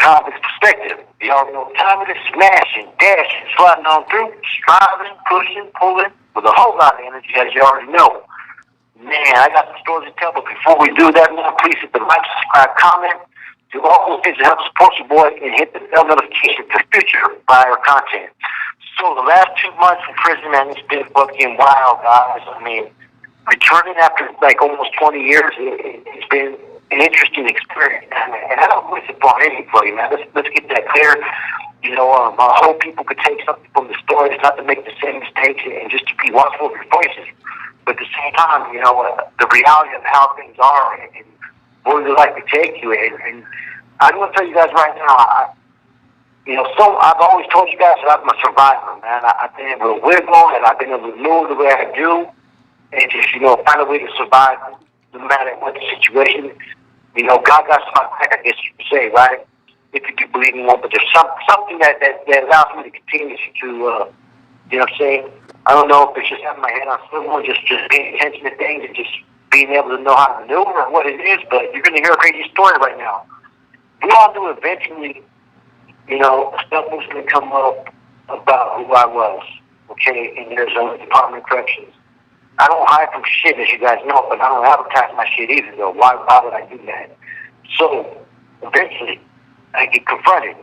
convict's perspective. You all know the time of this smashing, dashing, sliding on through, striving, pushing, pulling, with a whole lot of energy, as you already know. Man, I got some stories to tell, but before we do that, man, please hit the like, subscribe, comment, do all those things to help support your boy, and hit the bell notification for future buyer content. So the last 2 months in prison, man, it's been fucking wild, guys. I mean, returning after like almost 20 years, it's been an interesting experience, and I don't wish it upon anybody, man. Let's get that clear. You know, I hope people could take something from the stories, not to make the same mistakes, and just to be watchful of your voices. But at the same time, you know, the reality of how things are and where they like to take you. And I'm going to tell you guys right now, I've always told you guys that I'm a survivor, man. I've been able to wiggle, and I've been able to move the way I do, and just, find a way to survive no matter what the situation. God got my back, I guess you could say, right? If you could believe in one, but there's something that allows me to continue to, you know what I'm saying? I don't know if it's just having my head on swivel, just paying attention to things and just being able to know how to maneuver or what it is, but you're going to hear a crazy story right now. We all knew eventually, stuff was going to come up about who I was, okay, in Arizona Department of Corrections. I don't hide from shit, as you guys know, but I don't advertise my shit either, though. Why would I do that? So, eventually, I get confronted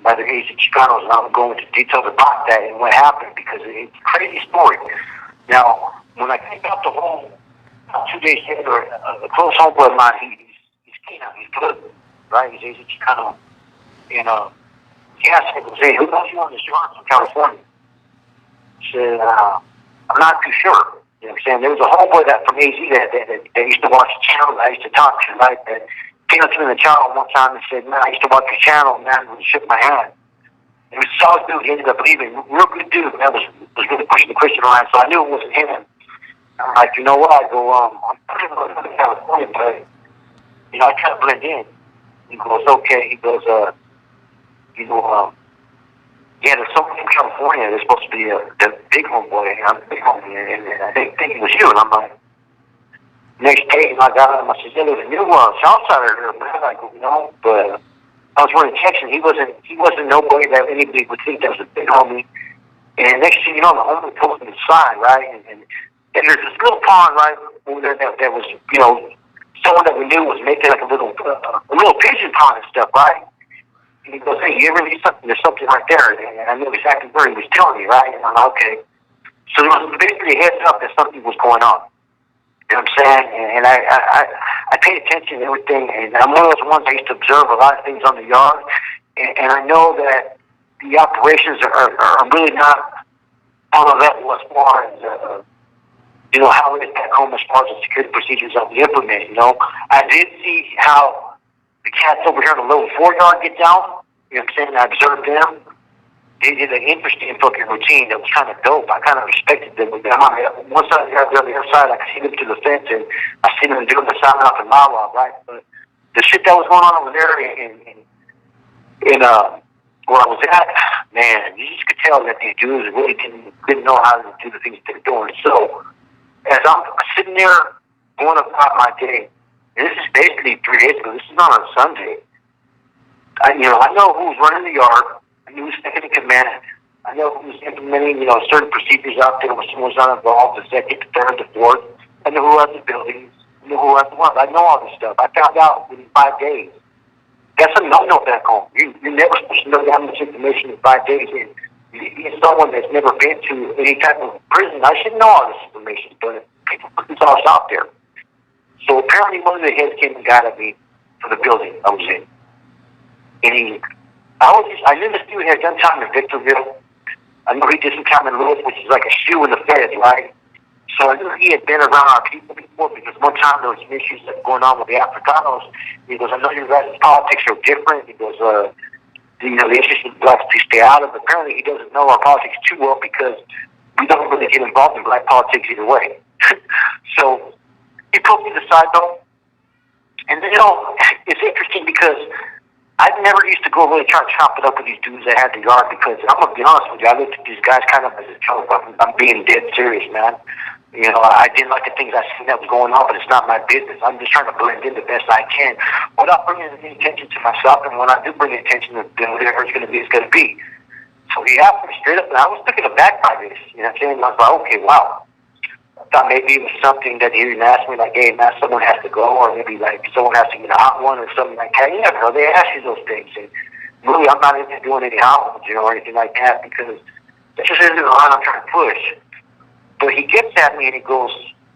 by the agent Chicanos, and I'm going into details about that and what happened, because it's a crazy story. Now, when I came out to home, 2 days later, a close homeboy of mine, he's keen on, he's good, right? He's agent Chicano. And he asked me, hey, who knows you on this yard from California? I said, I'm not too sure. You know what I'm saying? There was a homeboy from AZ that used to watch the channel that I used to talk to, right? That came up to me in the channel one time and said, man, I used to watch your channel, man, and he shook my hand. It was a solid dude. He ended up leaving. Real good dude, man. Was really pushing the Christian line, so I knew it wasn't him. I'm like, you know what? I go, I'm pretty much from California, but, I try to blend in. He goes, okay. He goes, yeah, there's someone from California that's supposed to be the big homeboy. I'm the big homie, and I think it was you. And I'm like, next day, I got him. I said, yeah, there's a new Southsider here, man. I go, but I was running Texas. He wasn't nobody that anybody would think that was a big homie. And next thing you know, the homie pulls me aside, right? And there's this little pond right over there that was, someone that we knew was making like a little pigeon pond and stuff, right? And he goes, hey, you ever see something? There's something right there. And I knew exactly where he was telling me, right? And I'm like, okay. So there was basically a heads up that something was going on. You know what I'm saying? And I paid attention to everything. And I'm one of those ones I used to observe a lot of things on the yard. And I know that the operations are really not on a level as far as, how it is back home as far as the security procedures that we implement, I did see how the cats over here in the little 4-yard get down. You know what I'm saying? I observed them. They did an interesting fucking routine that was kind of dope. I kind of respected them. On one side of the other side, I could see them to the fence, and I seen them doing the sign off in Mawa, right? But the shit that was going on over there in where I was at, man, you just could tell that these dudes really didn't know how to do the things they're doing. So as I'm sitting there going about my day, and this is basically 3 days ago. This is not on Sunday. I know who's running the yard. I knew who's second in command. I know who's implementing, certain procedures out there when someone's not involved, the second, the third, the fourth. I know who has the buildings. I know who has the ones. I know all this stuff. I found out within 5 days. That's a no-no back home. You're never supposed to know that much information in 5 days. And being someone that's never been to any type of prison, I should know all this information, but people put themselves out there. So apparently one of the heads came and got at me for the building I was in. And I knew this dude had done time in Victorville. I know he did some time in Lewis, which is like a shoe in the feds, right? So I knew he had been around our people before, because one time there was some issues that were going on with the Africanos. He goes, I know your guys' politics are different. He goes, the issues with blacks to stay out of. Apparently he doesn't know our politics too well, because we don't really get involved in black politics either way. So he pulled me to the side, though. And, it's interesting because I never used to go really try to chop it up with these dudes that had the yard, because I'm going to be honest with you, I looked at these guys kind of as a joke. I'm being dead serious, man. You know, I didn't like the things I seen that was going on, but it's not my business. I'm just trying to blend in the best I can without bringing any attention to myself. And when I do bring attention, then whatever it's going to be, it's going to be. So he asked me straight up, and I was taken aback by this. You know what I'm saying? I was like, okay, wow. I thought maybe it was something that he didn't ask me, like, hey, man, someone has to go, or maybe, like, someone has to get a hot one or something like that. You never know. They ask you those things. And really, I'm not into doing any hot ones, you know, or anything like that, because this just isn't the line I'm trying to push. But he gets at me and he goes,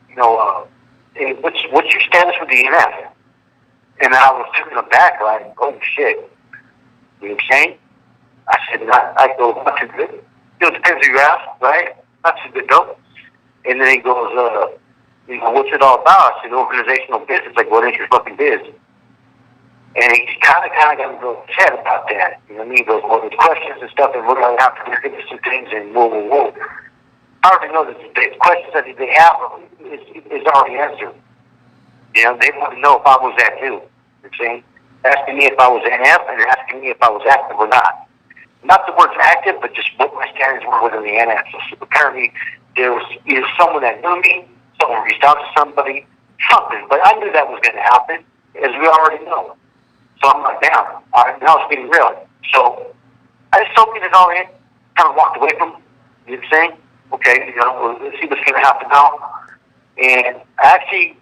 you know, hey, what's your status with the ENF? And I was taken aback, like, oh, shit. You know what I'm saying? I said, I go, not too good. You know, it depends who you ask, right? Not too good, though. And then he goes, you know, what's it all about? I said, organizational business. Like, what is your fucking biz? And he kind of got me real upset about that. You know what I mean? He goes, well, there's questions and stuff, and we're going to have to look into some things, and whoa. I already know that the questions that they have is already answered. You know, they want to know if I was that too. You know what I'm saying? Asking me if I was NF and asking me if I was active or not. Not the words active, but just what my standards were within the NF. So apparently there was either someone that knew me, someone reached out to somebody, something. But I knew that was going to happen, as we already know. So I'm like, damn, now it's getting real. So I just soaked it all in, kind of walked away from it. You know what I'm saying? Okay, you know, let's see what's going to happen now. And I actually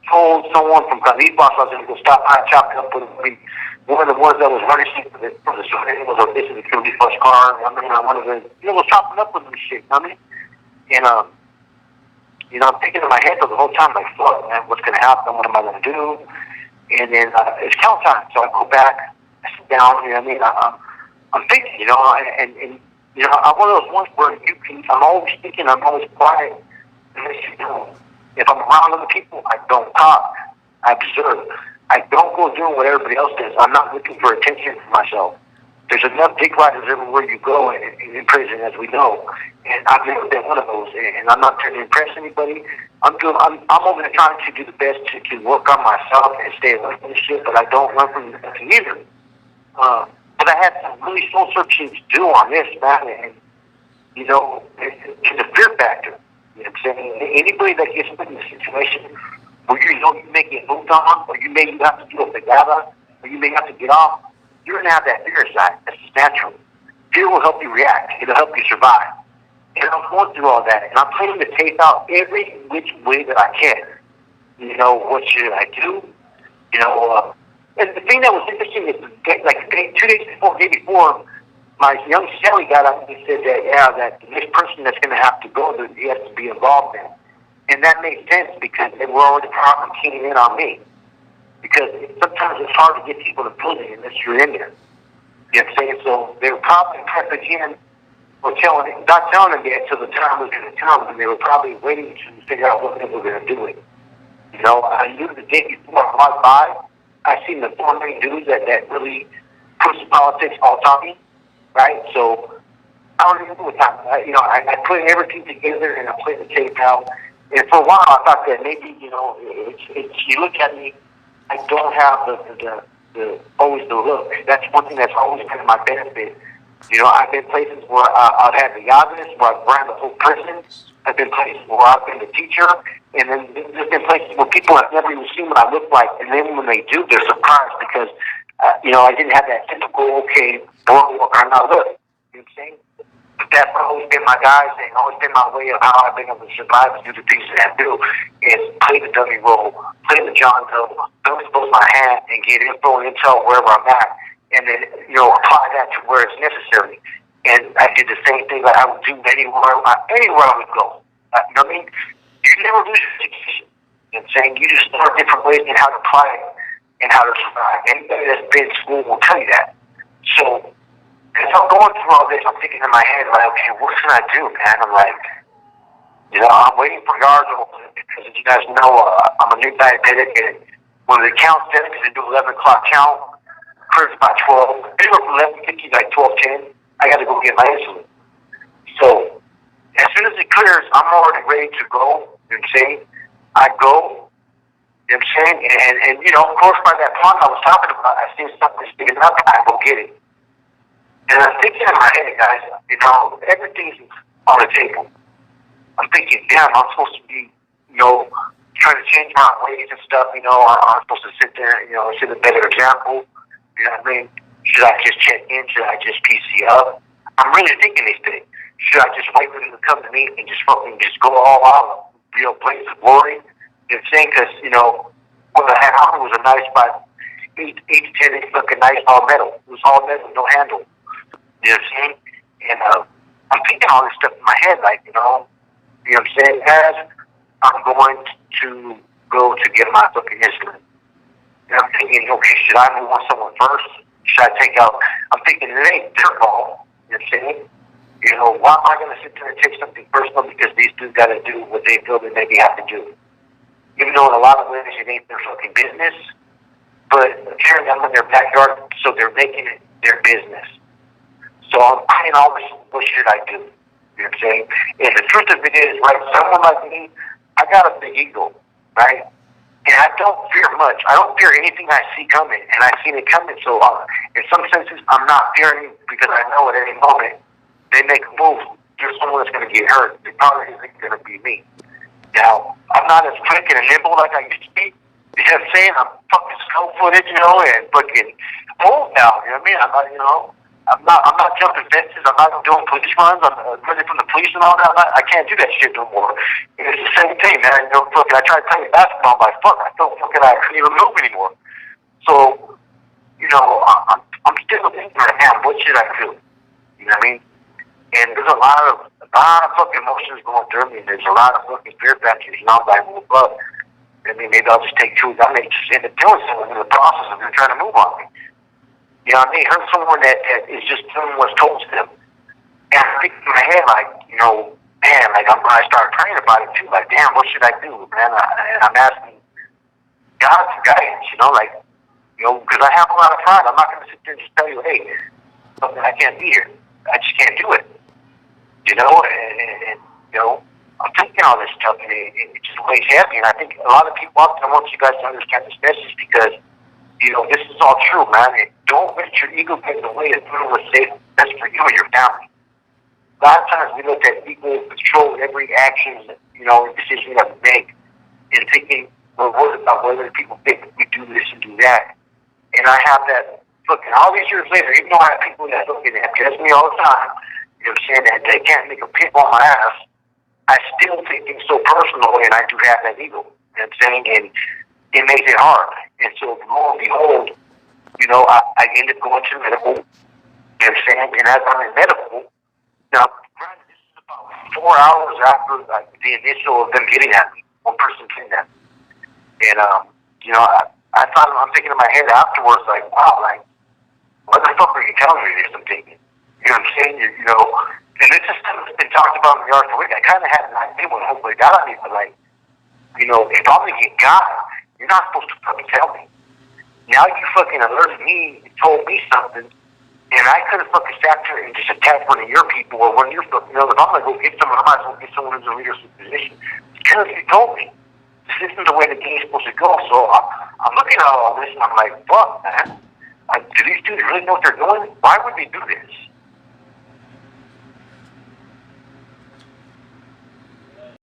told someone from Khalid Boss I was going to go stop by and chop it up with one of the ones that was running shit from the street. It was a basically Khalid Boss car. I mean, I wanted to, you know, was chopping up with them shit, you know what I mean? And, you know, I'm thinking in my head the whole time, like, fuck, man, what's going to happen? What am I going to do? And then it's count time. So I go back, I sit down, you know what I mean? I'm thinking, you know, and you know, I'm one of those ones where I'm always thinking, I'm always quiet. And you know, if I'm around other people, I don't talk. I observe. I don't go doing what everybody else does. I'm not looking for attention for myself. There's enough dick riders everywhere you go in prison, as we know. And I've never been one of those. And I'm not trying to impress anybody. I'm over there trying to do the best to work on myself and stay away from this shit, but I don't run from nothing either. But I had some really soul searching to do on this, man, and, you know, it's a fear factor. You know what I'm saying? Anybody that gets put in a situation where you know you may get moved on, or you have to deal with the gaba, or you may have to get off, you're going to have that fear side. That's just natural. Fear will help you react. It'll help you survive. And I'm going through all that, and I'm planning to tape out every which way that I can. You know, what should I do? You know, and the thing that was interesting is, like 2 days before, day before, my young Sally got up and he said that, yeah, that the next person that's going to have to go, that he has to be involved in. And that made sense because they were already probably keying in on me. Because sometimes it's hard to get people to building unless you're in there. You know what I'm saying? So they were probably prepping in, or not telling them yet until the time was going to come, and they were probably waiting to figure out what they were going to do it. You know, I knew the day before I walked by, I seen the 4 main dudes that really push politics all talking, right? So I don't even know what time. I put everything together and I played the tape out. And for a while, I thought that maybe, you know, it's you look at me, I don't have the always the look. That's one thing that's always been my benefit. You know, I've been places where I've had the obvious, where I've ran the whole prison. I've been places where I've been the teacher. And then there's been places where people have never even seen what I look like. And then when they do, they're surprised because, you know, I didn't have that typical, okay, bro, what kind of look. You know what I'm saying? But that's always been my guys, and always been my way of how I've been able to survive and do the things that I do, is play the dummy role, play the John Doe, don't expose my hand, and get info and intel wherever I'm at, and then, you know, apply that to where it's necessary. And I did the same thing that I would do anywhere I would go. You know what I mean? You never lose your education. You know what I'm saying? You just learn different ways in how to apply it and how to survive. Anybody that's been in school will tell you that. So, as I'm going through all this, I'm thinking in my head, like, okay, what can I do, man? I'm like, you know, I'm waiting for yards because, as you guys know, I'm a new diabetic, and when the count says, because they do 11 o'clock count, clears by 12. Anywhere from 11:50 to like 12:10, I got to go get my insulin. So, as soon as it clears, I'm already ready to go. You know what I'm saying? I go. You know what I'm saying? And you know, of course, by that pond I was talking about, I seen something sticking up, I go get it. And I'm thinking in my head, guys, you know, everything's on the table. I'm thinking, damn, I'm supposed to be, trying to change my ways and stuff. I'm supposed to sit there, set a better example. You know what I mean? Should I just check in? Should I just PC up? I'm really thinking these things. Should I just wait for them to come to me and just fucking just go all out, blaze of glory? You know what I'm saying? Because, what I had on was a nice, about 8 to 10 inch fucking nice all metal. It was all metal, no handle. You know what I'm saying? And I'm thinking all this stuff in my head, like, you know what I'm saying? As I'm going to go to get my fucking instrument. And I'm thinking, okay, should I move on someone first? Should I take out? I'm thinking it ain't their fault. You know what I'm saying? Why am I going to sit there and take something personal because these dudes got to do what they feel they maybe have to do? Even though in a lot of ways it ain't their fucking business, but apparently I'm in their backyard, so they're making it their business. So I'm thinking all this, what should I do? You know what I'm saying? And the truth of it is, right, someone like me, I got a big ego, right? And I don't fear much. I don't fear anything I see coming, and I've seen it coming. So in some senses, I'm not fearing because I know at any moment they make a move, there's someone that's going to get hurt. It probably isn't going to be me. Now, I'm not as quick and nimble like I used to be. You know what I'm saying? I'm fucking slow-footed, and fucking old now. You know what I mean? I'm not jumping fences. I'm not doing police runs. I'm running from the police and all that. I can't do that shit no more. And it's the same thing, man. I tried playing basketball by foot. I felt fucking I couldn't even move anymore. So, I'm still thinking right now, what should I do? You know what I mean? And there's a lot of fucking emotions going through me. There's a lot of fucking fear factors. I'm like, move up. I mean, maybe I'll just take two. I may just end up doing something in the process of them trying to move on me. You know what I mean? Hurt someone that is just doing what's told to them. And I think in my head, like, man, like I start praying about it too. Like, damn, what should I do, man? And I'm asking God for guidance, because I have a lot of pride. I'm not going to sit there and just tell you, hey, I can't be here. I just can't do it. I'm thinking all this stuff, and it just weighs heavy. And I think a lot of people out there want you guys to understand this message because, this is all true, man. And don't let your ego get in the way of doing what's safe best for you and your family. A lot of times we look at ego control every action, and decision that we make, and thinking we're worried about whether people think we do this and do that. And I have that fucking all these years later, even though I have people that fucking have judged me all the time, saying that they can't make a pin on my ass, I still take things so personal, and I do have that ego. You know what I'm saying? And it makes it hard. And so, lo and behold, I end up going to medical. You know what I'm saying? And as I'm in medical, now, granted, this is about 4 hours after the initial of them getting at me. One person came at me. And, I thought, I'm thinking in my head afterwards, like, wow, like, what the fuck are you telling me this? I'm thinking. You know what I'm saying? And this is stuff that's been talked about in the yard for a week. I kind of had an idea when hopefully got on me, but like, if I'm going to get God, you're not supposed to fucking tell me. Now you fucking alerted me and told me something, and I could have fucking sat there and just attacked one of your people or one of your fucking, if I'm going to go get someone, I might as well get someone who's in a leadership position. Because you told me. This isn't the way the game's supposed to go. So I'm looking at all this and I'm like, fuck, man. Do these dudes really know what they're doing? Why would they do this?